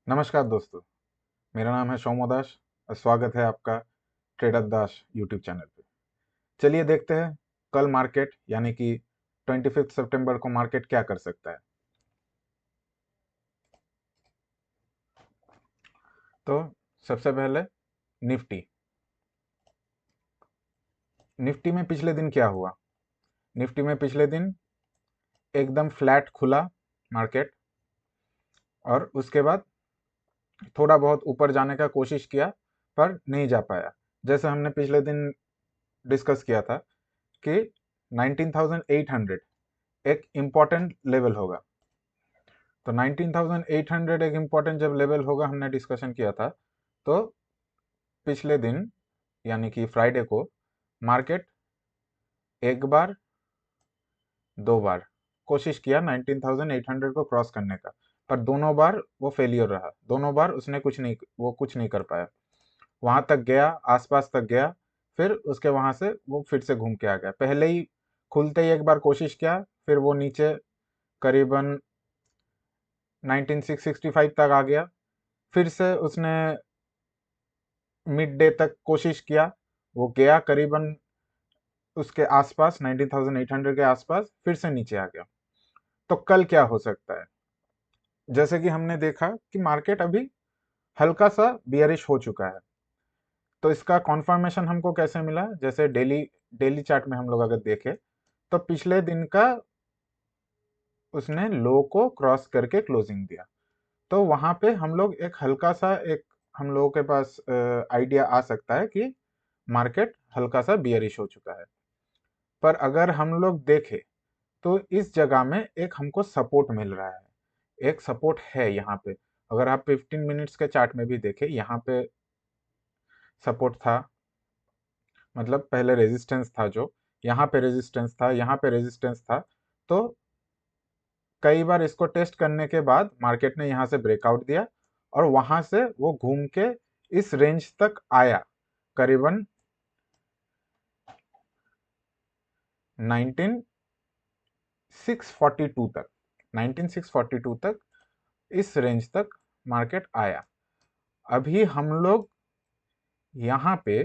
नमस्कार दोस्तों, मेरा नाम है सोमो दास और स्वागत है आपका ट्रेडर दास यूट्यूब चैनल पे। चलिए देखते हैं कल मार्केट यानी कि 25 सितंबर को मार्केट क्या कर सकता है। तो सबसे पहले निफ्टी निफ्टी में पिछले दिन क्या हुआ। निफ्टी में पिछले दिन एकदम फ्लैट खुला मार्केट और उसके बाद थोड़ा बहुत ऊपर जाने का कोशिश किया पर नहीं जा पाया। जैसे हमने पिछले दिन डिस्कस किया था कि 19,800 एक इम्पॉर्टेंट लेवल होगा। तो 19,800 एक इम्पॉर्टेंट जब लेवल होगा, हमने डिस्कशन किया था। तो पिछले दिन यानी कि फ्राइडे को मार्केट एक बार दो बार कोशिश किया 19,800 को क्रॉस करने का, पर दोनों बार वो फेलियर रहा। दोनों बार उसने कुछ नहीं कर पाया। वहां तक गया, आसपास तक गया, फिर उसके वहां से वो फिर से घूम के आ गया। पहले ही खुलते ही एक बार कोशिश किया, फिर वो नीचे करीबन 19,665 तक आ गया। फिर से उसने मिड डे तक कोशिश किया, वो गया करीबन उसके आसपास 19,800 के आसपास, फिर से नीचे आ गया। तो कल क्या हो सकता है? जैसे कि हमने देखा कि मार्केट अभी हल्का सा बियरिश हो चुका है। तो इसका कॉन्फर्मेशन हमको कैसे मिला? जैसे डेली डेली चार्ट में हम लोग अगर देखें तो पिछले दिन का उसने लो को क्रॉस करके क्लोजिंग दिया। तो वहां पे हम लोग एक हल्का सा एक हम लोगों के पास आइडिया आ सकता है कि मार्केट हल्का सा बियरिश हो चुका है। पर अगर हम लोग देखें तो इस जगह में एक हमको सपोर्ट मिल रहा है। एक सपोर्ट है यहाँ पे। अगर आप 15 मिनट्स के चार्ट में भी देखें, यहाँ पे सपोर्ट था, मतलब पहले रेजिस्टेंस था, जो यहाँ पे रेजिस्टेंस था, यहाँ पे रेजिस्टेंस था। तो कई बार इसको टेस्ट करने के बाद मार्केट ने यहाँ से ब्रेकआउट दिया और वहां से वो घूम के इस रेंज तक आया, करीबन 19,642 तक। 19,642 तक इस रेंज तक मार्केट आया। अभी हम लोग यहाँ पे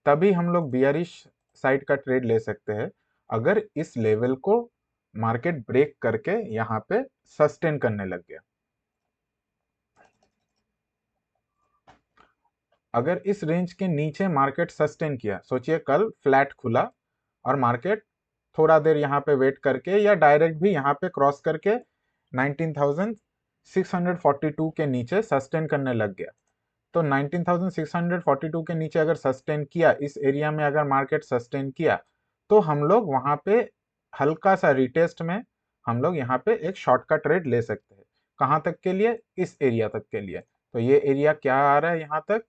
तभी हम लोग बियरिश साइड का ट्रेड ले सकते हैं अगर इस लेवल को मार्केट ब्रेक करके यहाँ पे सस्टेन करने लग गया। अगर इस रेंज के नीचे मार्केट सस्टेन किया, सोचिए कल फ्लैट खुला और मार्केट थोड़ा देर यहाँ पे वेट करके या डायरेक्ट भी यहाँ पे क्रॉस करके 19,642 के नीचे सस्टेन करने लग गया। तो 19,642 के नीचे अगर सस्टेन किया, इस एरिया में अगर मार्केट सस्टेन किया, तो हम लोग वहां पे हल्का सा रिटेस्ट में हम लोग यहाँ पे एक शॉर्ट का ट्रेड ले सकते हैं। कहाँ तक के लिए? इस एरिया तक के लिए। तो ये एरिया क्या आ रहा है यहाँ तक?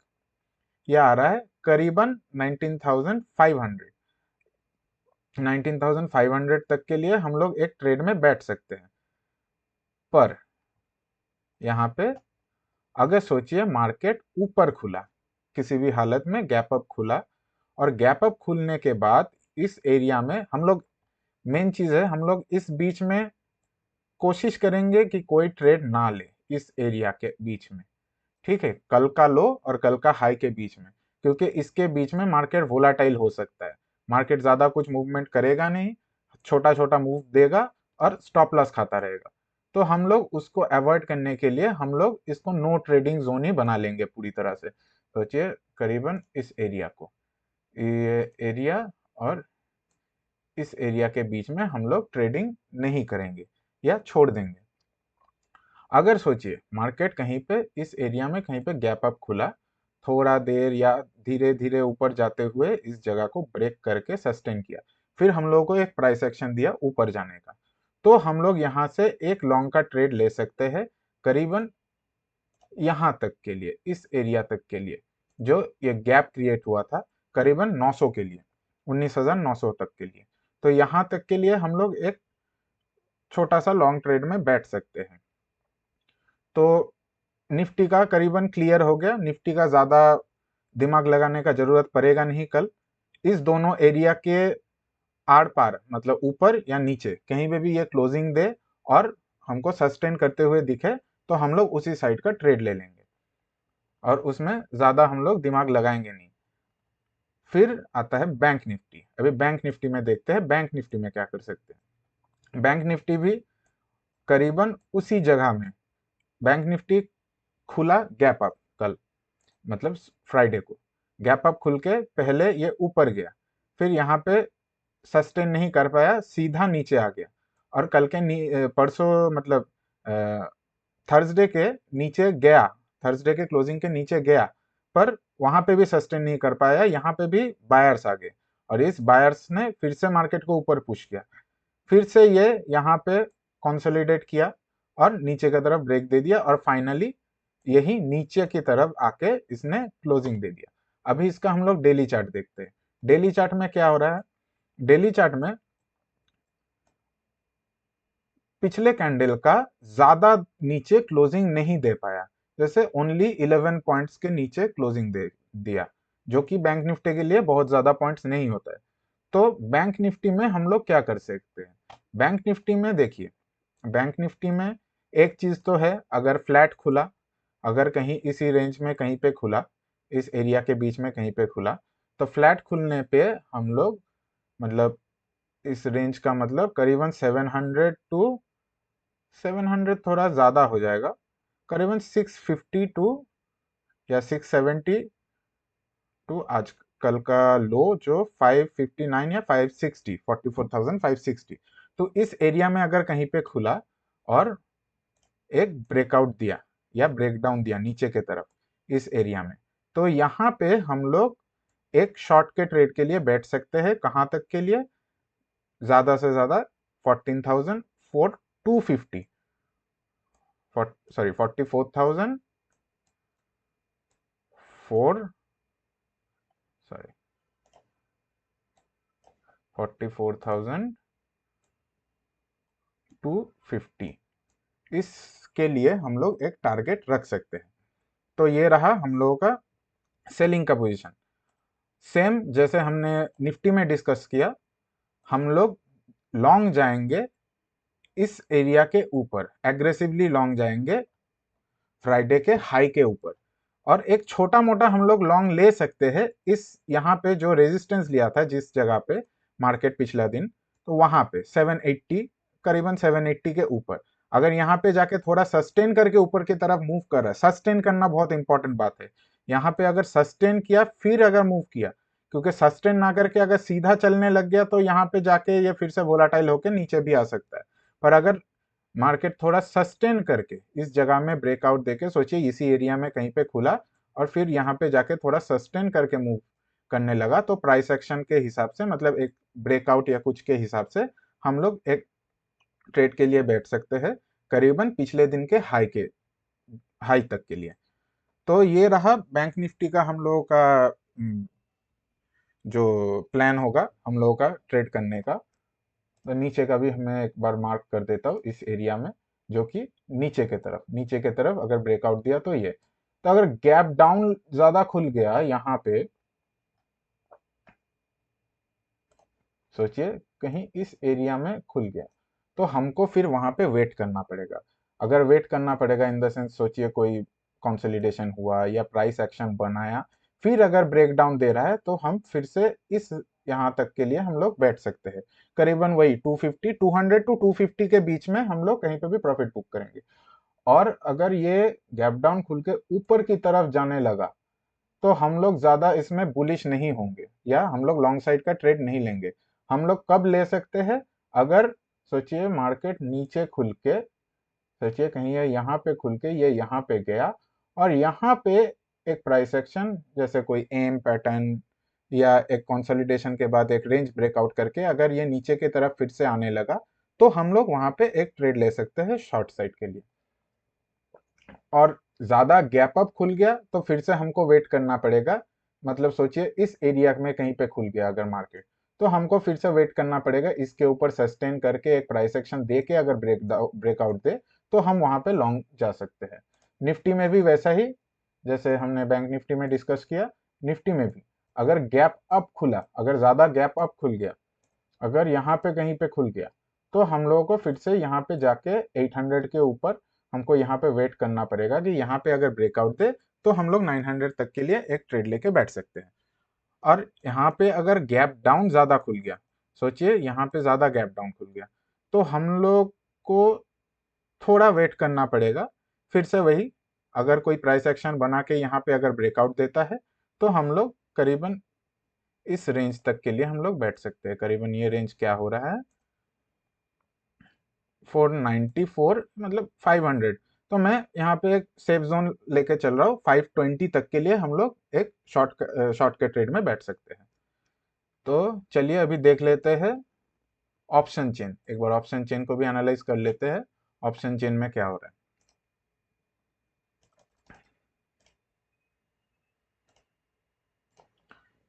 ये आ रहा है करीबन 19,500। 19,500 तक के लिए हम लोग एक ट्रेड में बैठ सकते हैं। पर यहाँ पे अगर सोचिए मार्केट ऊपर खुला, किसी भी हालत में गैप अप खुला, और गैप अप खुलने के बाद इस एरिया में हम लोग, मेन चीज है, हम लोग इस बीच में कोशिश करेंगे कि कोई ट्रेड ना ले इस एरिया के बीच में। ठीक है, कल का लो और कल का हाई के बीच में, क्योंकि इसके बीच में मार्केट वोलाटाइल हो सकता है। मार्केट ज्यादा कुछ मूवमेंट करेगा नहीं, छोटा छोटा मूव देगा और स्टॉप लॉस खाता रहेगा। तो हम लोग उसको अवॉइड करने के लिए हम लोग इसको नो ट्रेडिंग जोन ही बना लेंगे पूरी तरह से। सोचिए करीबन इस एरिया को, ये एरिया और इस एरिया के बीच में हम लोग ट्रेडिंग नहीं करेंगे या छोड़ देंगे। अगर सोचिए मार्केट कहीं पे इस एरिया में कहीं पे गैप अप खुला, थोड़ा देर या धीरे धीरे ऊपर जाते हुए इस जगह को ब्रेक करके सस्टेन किया, फिर हम लोगों को एक प्राइस एक्शन दिया ऊपर जाने का, तो हम लोग यहाँ से एक लॉन्ग का ट्रेड ले सकते हैं करीबन यहाँ तक के लिए, इस एरिया तक के लिए, जो ये गैप क्रिएट हुआ था करीबन 900 के लिए, 19,900 तक के लिए। तो यहाँ तक के लिए हम लोग एक छोटा सा लॉन्ग ट्रेड में बैठ सकते हैं। तो निफ्टी का करीबन क्लियर हो गया। निफ्टी का ज्यादा दिमाग लगाने का जरूरत पड़ेगा नहीं कल। इस दोनों एरिया के आर पार, मतलब ऊपर या नीचे कहीं पे भी ये क्लोजिंग दे और हमको सस्टेन करते हुए दिखे, तो हम लोग उसी साइड का ट्रेड ले लेंगे और उसमें ज़्यादा हम लोग दिमाग लगाएंगे नहीं। फिर आता है बैंक निफ्टी। अभी बैंक निफ्टी में देखते हैं बैंक निफ्टी में क्या कर सकते हैं। बैंक निफ्टी भी करीबन उसी जगह में, बैंक निफ्टी खुला गैप अप कल, मतलब फ्राइडे को गैप अप खुल के पहले ये ऊपर गया, फिर यहाँ पे सस्टेन नहीं कर पाया, सीधा नीचे आ गया। और कल के परसों मतलब थर्सडे के नीचे गया, थर्सडे के क्लोजिंग के नीचे गया, पर वहां पे भी सस्टेन नहीं कर पाया, यहाँ पे भी बायर्स आ गए और इस बायर्स ने फिर से मार्केट को ऊपर पुश किया। फिर से ये यहाँ पे कंसोलिडेट किया और नीचे की तरफ ब्रेक दे दिया और फाइनली यही नीचे की तरफ आके इसने क्लोजिंग दे दिया। अभी इसका हम लोग डेली चार्ट देखते हैं। डेली चार्ट में क्या हो रहा है। डेली चार्ट में पिछले कैंडल का ज्यादा नीचे क्लोजिंग नहीं दे पाया, जैसे ओनली 11 पॉइंट्स के नीचे क्लोजिंग दे दिया, जो कि बैंक निफ्टी के लिए बहुत ज्यादा पॉइंट्स नहीं होता है। तो बैंक निफ्टी में हम लोग क्या कर सकते हैं। बैंक निफ्टी में देखिए, बैंक निफ्टी में एक चीज तो है, अगर फ्लैट खुला, अगर कहीं इसी रेंज में कहीं पे खुला, इस एरिया के बीच में कहीं पे खुला, तो फ्लैट खुलने पे हम लोग मतलब इस रेंज का मतलब करीबन 700 टू 700 थोड़ा ज़्यादा हो जाएगा, करीबन 650 टू या 670 टू आज कल का लो जो 559 या 560, 44,560, तो इस एरिया में अगर कहीं पे खुला और एक ब्रेकआउट दिया या ब्रेकडाउन दिया नीचे के तरफ इस एरिया में, तो यहाँ पे हम लोग एक शॉर्ट के ट्रेड के लिए बैठ सकते हैं। कहाँ तक के लिए, ज़्यादा से ज़्यादा 14,250, सॉरी 44,000 4 सॉरी 44,250, इसके लिए हम लोग एक टारगेट रख सकते हैं। तो ये रहा हम लोगों का सेलिंग का पोजीशन। सेम जैसे हमने निफ्टी में डिस्कस किया, हम लोग लॉन्ग जाएंगे इस एरिया के ऊपर, एग्रेसिवली लॉन्ग जाएंगे फ्राइडे के हाई के ऊपर, और एक छोटा मोटा हम लोग लॉन्ग ले सकते हैं इस यहाँ पे जो रेजिस्टेंस लिया था जिस जगह पे मार्केट पिछला दिन, तो वहां पे 780, करीबन 780 के ऊपर अगर यहाँ पे जाके थोड़ा सस्टेन करके ऊपर की तरफ मूव कर रहा है, सस्टेन करना बहुत इंपॉर्टेंट बात है। यहाँ पे अगर सस्टेन किया फिर अगर मूव किया, क्योंकि सस्टेन ना करके अगर सीधा चलने लग गया तो यहाँ पे जाके ये फिर से वोलाटाइल होकर नीचे भी आ सकता है। पर अगर मार्केट थोड़ा सस्टेन करके इस जगह में ब्रेकआउट देके, सोचिए इसी एरिया में कहीं पे खुला और फिर यहाँ पे जाके थोड़ा सस्टेन करके मूव करने लगा, तो प्राइस एक्शन के हिसाब से मतलब एक ब्रेकआउट या कुछ के हिसाब से हम लोग एक ट्रेड के लिए बैठ सकते हैं करीबन पिछले दिन के हाई तक के लिए। तो ये रहा बैंक निफ्टी का हम लोगों का जो प्लान होगा हम लोगों का ट्रेड करने का। तो नीचे का भी मैं एक बार मार्क कर देता हूँ इस एरिया में, जो कि नीचे के तरफ अगर ब्रेकआउट दिया तो ये, तो अगर गैप डाउन ज्यादा खुल गया यहाँ पे, सोचिए कहीं इस एरिया में खुल गया, तो हमको फिर वहां पे वेट करना पड़ेगा। अगर वेट करना पड़ेगा इन द सेंस, सोचिए कोई कंसोलिडेशन हुआ या प्राइस एक्शन बनाया, फिर अगर ब्रेकडाउन दे रहा है तो हम फिर से इस यहाँ तक के लिए हम लोग बैठ सकते हैं, करीबन वही 250, 200 टू 250 के बीच में हम लोग कहीं पे भी प्रॉफिट बुक करेंगे। और अगर ये गैप डाउन खुल के ऊपर की तरफ जाने लगा तो हम लोग ज्यादा इसमें बुलिश नहीं होंगे या हम लोग लॉन्ग साइड का ट्रेड नहीं लेंगे। हम लोग कब ले सकते हैं, अगर सोचिए मार्केट नीचे खुल के, सोचिए कहीं ये यहाँ पे खुल के ये यहाँ पे गया और यहाँ पे एक प्राइस एक्शन जैसे कोई एम पैटर्न या एक कंसोलिडेशन के बाद एक रेंज ब्रेकआउट करके अगर ये नीचे की तरफ फिर से आने लगा, तो हम लोग वहां पे एक ट्रेड ले सकते हैं शॉर्ट साइड के लिए। और ज्यादा गैप अप खुल गया तो फिर से हमको वेट करना पड़ेगा, मतलब सोचिए इस एरिया में कहीं पे खुल गया अगर मार्केट, तो हमको फिर से वेट करना पड़ेगा इसके ऊपर सस्टेन करके एक प्राइस एक्शन दे के अगर ब्रेकआउट दे तो हम वहां पे लॉन्ग जा सकते हैं। निफ्टी में भी वैसा ही, जैसे हमने बैंक निफ्टी में डिस्कस किया, निफ्टी में भी अगर गैप अप खुला, अगर ज्यादा गैप अप खुल गया, अगर यहाँ पे कहीं पे खुल गया, तो हम लोगों को फिर से यहाँ पे जाके 800 के ऊपर हमको यहाँ पे वेट करना पड़ेगा कि यहाँ पे अगर ब्रेकआउट दे तो हम लोग 900 तक के लिए एक ट्रेड लेके बैठ सकते हैं। और यहाँ पे अगर गैप डाउन ज़्यादा खुल गया, सोचिए यहाँ पे ज़्यादा गैप डाउन खुल गया, तो हम लोग को थोड़ा वेट करना पड़ेगा। फिर से वही, अगर कोई प्राइस एक्शन बना के यहाँ पे अगर ब्रेकआउट देता है तो हम लोग करीबन इस रेंज तक के लिए हम लोग बैठ सकते हैं। करीबन ये रेंज क्या हो रहा है, 494, मतलब 500। तो मैं यहाँ पे एक सेफ जोन लेके चल रहा हूँ, 520 तक के लिए हम लोग एक शॉर्ट के ट्रेड में बैठ सकते हैं। तो चलिए अभी देख लेते हैं ऑप्शन चेन, एक बार ऑप्शन चेन को भी एनालाइज कर लेते हैं, ऑप्शन चेन में क्या हो रहा है।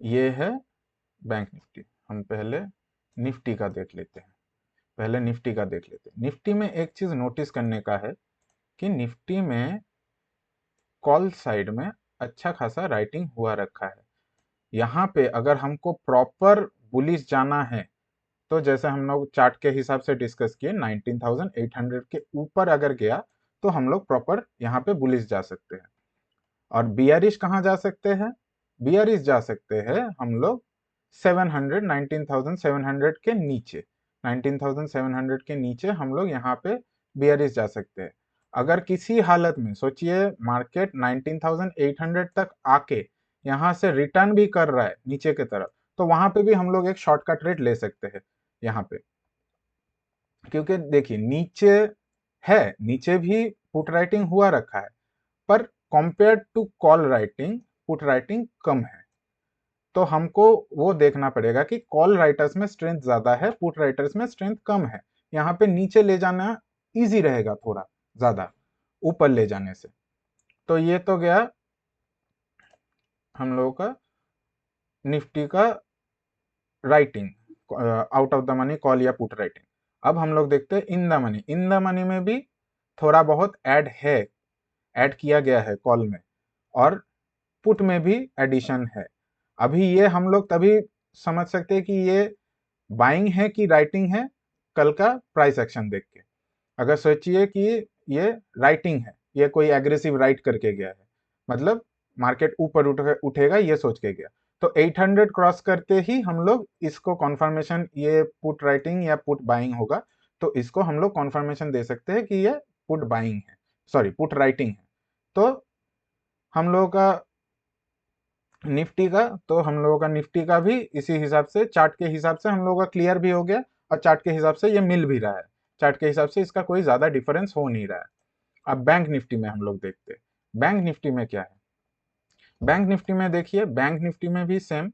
ये है बैंक निफ्टी। हम पहले निफ्टी का देख लेते हैं, निफ्टी में एक चीज नोटिस करने का है कि निफ्टी में कॉल साइड में अच्छा खासा राइटिंग हुआ रखा है। यहाँ पे अगर हमको प्रॉपर बुलिश जाना है तो जैसे हम लोग चार्ट के हिसाब से डिस्कस किए, 19,800 के ऊपर अगर गया तो हम लोग प्रॉपर यहाँ पे बुलिश जा सकते हैं। और बियरिश कहाँ जा सकते हैं, बियरिश जा सकते हैं हम लोग 700, 19,700 के नीचे, 19,700 के नीचे हम लोग यहाँ पे बियरिश जा सकते हैं। अगर किसी हालत में सोचिए मार्केट 19,800 तक आके यहाँ से रिटर्न भी कर रहा है नीचे की तरफ, तो वहां पे भी हम लोग एक शॉर्ट का ट्रेड ले सकते हैं यहाँ पे। क्योंकि देखिए नीचे है, नीचे भी पुट राइटिंग हुआ रखा है, पर कंपेयर टू कॉल राइटिंग पुट राइटिंग कम है। तो हमको वो देखना पड़ेगा कि कॉल राइटर्स में स्ट्रेंथ ज्यादा है, पुट राइटर्स में स्ट्रेंथ कम है। यहाँ पे नीचे ले जाना इजी रहेगा थोड़ा ज्यादा ऊपर ले जाने से। तो ये तो गया हम लोगों का निफ्टी का writing, out of the money call या पुट राइटिंग। अब हम लोग देखते हैं इन the money. In the money में भी थोड़ा बहुत ऐड किया गया है कॉल में, और पुट में भी एडिशन है। अभी ये हम लोग तभी समझ सकते हैं कि ये बाइंग है कि राइटिंग है, कल का प्राइस एक्शन देख के। अगर सोचिए कि ये राइटिंग है, ये कोई एग्रेसिव राइट करके गया है, मतलब मार्केट ऊपर उठेगा ये सोच के गया, तो 800 क्रॉस करते ही हम लोग इसको कॉन्फर्मेशन, ये पुट राइटिंग या पुट बाइंग होगा, तो इसको हम लोग कॉन्फर्मेशन दे सकते हैं कि ये पुट बाइंग है, सॉरी पुट राइटिंग है। तो हम लोगों का निफ्टी का भी इसी हिसाब से, चार्ट के हिसाब से हम लोगों का क्लियर भी हो गया, और चार्ट के हिसाब से ये मिल भी रहा है, चार्ट के हिसाब से इसका कोई ज्यादा डिफरेंस हो नहीं रहा है। अब बैंक निफ्टी में हम लोग देखते हैं, बैंक निफ्टी में क्या है। बैंक निफ्टी में देखिए, बैंक निफ्टी में भी सेम,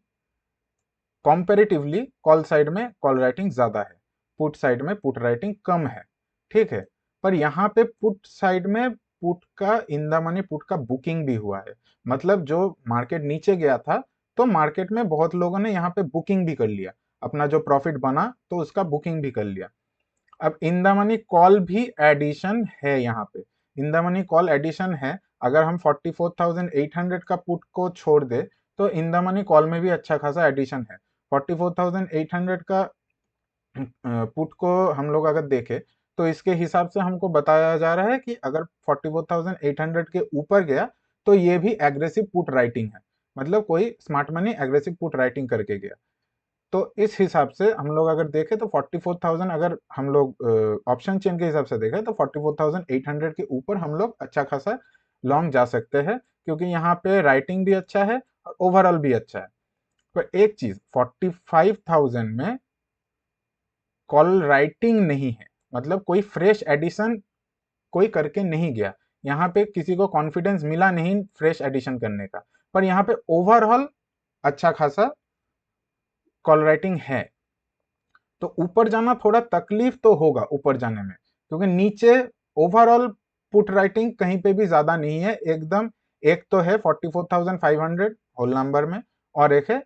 कॉम्पेरेटिवली कॉल साइड में कॉल राइटिंग ज्यादा है, पुट साइड में पुट राइटिंग कम है, ठीक है। पर यहाँ पे पुट साइड में पुट का इन द मनी पुट का बुकिंग भी हुआ है, मतलब जो मार्केट नीचे गया था तो मार्केट में बहुत लोगों ने यहाँ पे बुकिंग भी कर लिया, अपना जो प्रॉफिट बना तो उसका बुकिंग भी कर लिया। अब इन द मनी कॉल भी एडिशन है, यहाँ पे in the money call addition है। अगर हम 44,800 का पुट को छोड़ दे तो इन द मनी कॉल में भी अच्छा खासा एडिशन है। 44,800 का पुट को हम लोग अगर देखें तो इसके हिसाब से हमको बताया जा रहा है कि अगर 44,800 के ऊपर गया तो ये भी एग्रेसिव पुट राइटिंग है, मतलब कोई smart money aggressive put writing करके गया। तो इस हिसाब से हम लोग अगर देखें तो 44,000, अगर हम लोग ऑप्शन चेन के हिसाब से देखें तो 44,800 के ऊपर हम लोग अच्छा खासा लॉन्ग जा सकते हैं, क्योंकि यहाँ पे राइटिंग भी अच्छा है और ओवरऑल भी अच्छा है। पर एक चीज, 45,000 में कॉल राइटिंग नहीं है, मतलब कोई फ्रेश एडिशन कोई करके नहीं गया, यहाँ पे किसी को कॉन्फिडेंस मिला नहीं फ्रेश एडिशन करने का। पर यहाँ पे ओवरऑल अच्छा खासा कॉल राइटिंग है। तो ऊपर जाना थोड़ा तकलीफ तो होगा ऊपर जाने में, क्योंकि नीचे ओवरऑल पुट राइटिंग कहीं पे भी ज्यादा नहीं है एकदम। एक तो है 44,500 होल नंबर में, और एक है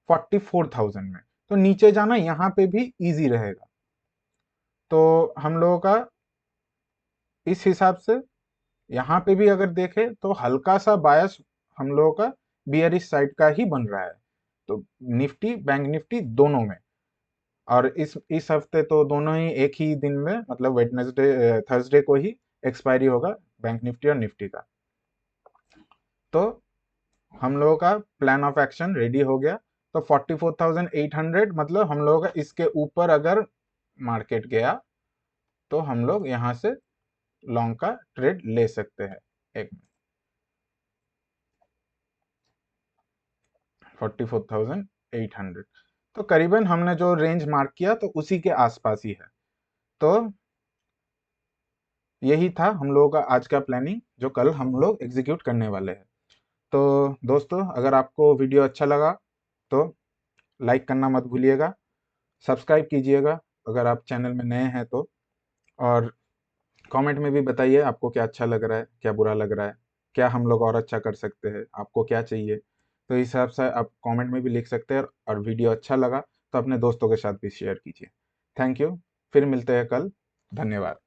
44,000 में, तो नीचे जाना यहाँ पे भी इजी रहेगा। तो हम लोगों का इस हिसाब से यहाँ पे भी अगर देखें तो हल्का सा बायस हम लोगों का बियरिश साइड का ही बन रहा है, तो निफ्टी बैंक निफ्टी दोनों में। और इस हफ्ते तो दोनों ही एक ही दिन में, मतलब वेडनेसडे थर्सडे को ही एक्सपायरी होगा बैंक निफ्टी और निफ्टी का। तो हम लोगों का प्लान ऑफ एक्शन रेडी हो गया। तो 44,800 मतलब हम लोगों का इसके ऊपर अगर मार्केट गया तो हम लोग यहाँ से लॉन्ग का ट्रेड ले सकते हैं। एक 44,800 तो करीबन हमने जो रेंज मार्क किया तो उसी के आसपास ही है। तो यही था हम लोगों का आज का प्लानिंग जो कल हम लोग एग्जीक्यूट करने वाले हैं। तो दोस्तों अगर आपको वीडियो अच्छा लगा तो लाइक करना मत भूलिएगा, सब्सक्राइब कीजिएगा अगर आप चैनल में नए हैं तो, और कमेंट में भी बताइए आपको क्या अच्छा लग रहा है, क्या बुरा लग रहा है, क्या हम लोग और अच्छा कर सकते हैं, आपको क्या चाहिए। तो इस हिसाब से आप कमेंट में भी लिख सकते हैं, और वीडियो अच्छा लगा तो अपने दोस्तों के साथ भी शेयर कीजिए। थैंक यू, फिर मिलते हैं कल। धन्यवाद।